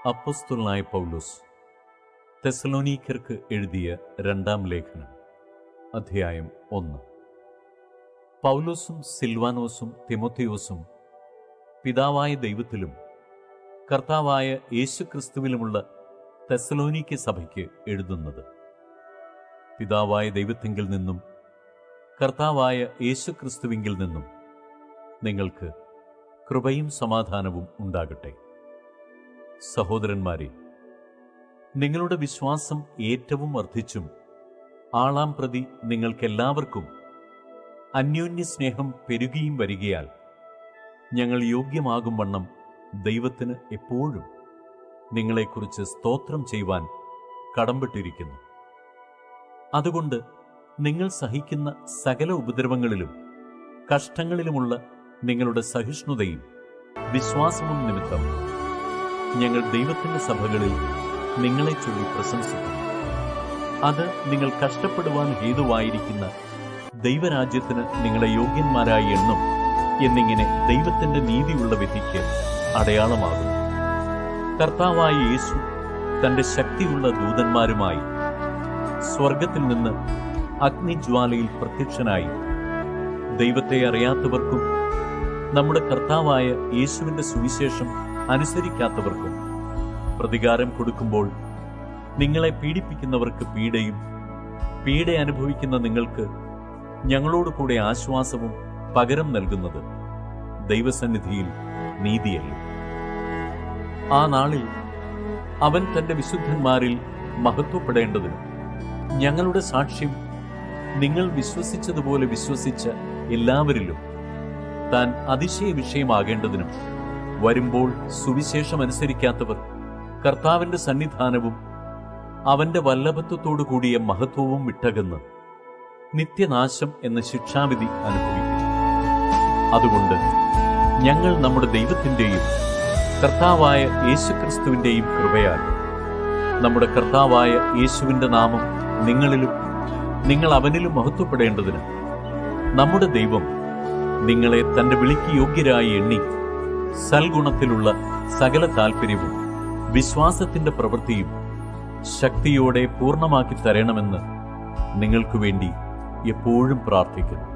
അപ്പോസ്തലനായ പൗലോസ് തെസ്സലോനിക്കർക്ക് എഴുതിയ രണ്ടാം ലേഖനം, അധ്യായം 1. പൗലോസും സിൽവാനോസും തിമോഥെയോസും പിതാവായ ദൈവത്തിലും കർത്താവായ യേശുക്രിസ്തുവിലുമുള്ള തെസ്സലോനിക്ക സഭയ്ക്ക് എഴുതുന്നത്. പിതാവായ ദൈവത്തിങ്കിൽ നിന്നും കർത്താവായ യേശുക്രിസ്തുവിങ്കിൽ നിന്നും നിങ്ങൾക്ക് കൃപയും സമാധാനവും ഉണ്ടാകട്ടെ. സഹോദരന്മാരെ, നിങ്ങളുടെ വിശ്വാസം ഏറ്റവും വർദ്ധിച്ചും ആളാം പ്രതി നിങ്ങൾക്കെല്ലാവർക്കും അന്യോന്യ സ്നേഹം പെരുകിയും വരികയാൽ ഞങ്ങൾ യോഗ്യമാകും വണ്ണം ദൈവത്തിന് എപ്പോഴും നിങ്ങളെക്കുറിച്ച് സ്തോത്രം ചെയ്യുവാൻ കടംപെട്ടിരിക്കുന്നു. അതുകൊണ്ട് നിങ്ങൾ സഹിക്കുന്ന സകല ഉപദ്രവങ്ങളിലും കഷ്ടങ്ങളിലുമുള്ള നിങ്ങളുടെ സഹിഷ്ണുതയും വിശ്വാസവും നിമിത്തം ഞങ്ങൾ ദൈവത്തിന്റെ സഭകളിൽ നിങ്ങളെ ചൊല്ലി പ്രശംസിക്കുന്നു. അത് നിങ്ങൾ കഷ്ടപ്പെടുവാൻ ഹേതുവായിരിക്കുന്ന ദൈവരാജ്യത്തിന് നിങ്ങളെ യോഗ്യന്മാരായി എണ്ണും എന്നിങ്ങനെ ദൈവത്തിന്റെ നീതിയുള്ള വിധിക്ക് അടയാളമാകും. കർത്താവായ യേശു തന്റെ ശക്തിയുള്ള ദൂതന്മാരുമായി സ്വർഗത്തിൽ നിന്ന് അഗ്നിജ്വാലയിൽ പ്രത്യക്ഷനായി ദൈവത്തെ അറിയാത്തവർക്കും നമ്മുടെ കർത്താവായ യേശുവിന്റെ സുവിശേഷം അനുസരിക്കാത്തവർക്കും പ്രതികാരം കൊടുക്കുമ്പോൾ നിങ്ങളെ പീഡിപ്പിക്കുന്നവർക്ക് പീഡയും പീഡ അനുഭവിക്കുന്ന നിങ്ങൾക്ക് ഞങ്ങളോട് കൂടെ ആശ്വാസവും പകരം നൽകുന്നത് ദൈവസന്നിധിയിൽ നീതിയല്ലേ. ആ നാളിൽ അവൻ തന്റെ വിശുദ്ധന്മാരിൽ മഹത്വപ്പെടേണ്ടതിനും ഞങ്ങളുടെ സാക്ഷ്യം നിങ്ങൾ വിശ്വസിച്ചതുപോലെ വിശ്വസിച്ച എല്ലാവരിലും താൻ അതിശയ വിഷയമാകേണ്ടതിനും വരുമ്പോൾ സുവിശേഷം അനുസരിക്കാത്തവർ കർത്താവിന്റെ സന്നിധാനവും അവന്റെ വല്ലഭത്വത്തോടു കൂടിയ മഹത്വവും വിട്ടകന്ന് നിത്യനാശം എന്ന ശിക്ഷാവിധി അനുഭവിക്കും. അതുകൊണ്ട് ഞങ്ങൾ നമ്മുടെ ദൈവത്തിന്റെയും കർത്താവായ യേശുക്രിസ്തുവിന്റെയും കൃപയാൽ നമ്മുടെ കർത്താവായ യേശുവിന്റെ നാമം നിങ്ങളിലും നിങ്ങൾ അവനിലും മഹത്വപ്പെടേണ്ടതിന് നമ്മുടെ ദൈവം നിങ്ങളെ തന്റെ വിളിക്ക് യോഗ്യരായി എണ്ണി സൽഗുണത്തിലുള്ള സകല താൽപര്യവും വിശ്വാസത്തിന്റെ പ്രവൃത്തിയും ശക്തിയോടെ പൂർണ്ണമാക്കി തരണമെന്ന് നിങ്ങൾക്കു വേണ്ടി എപ്പോഴും പ്രാർത്ഥിക്കുന്നു.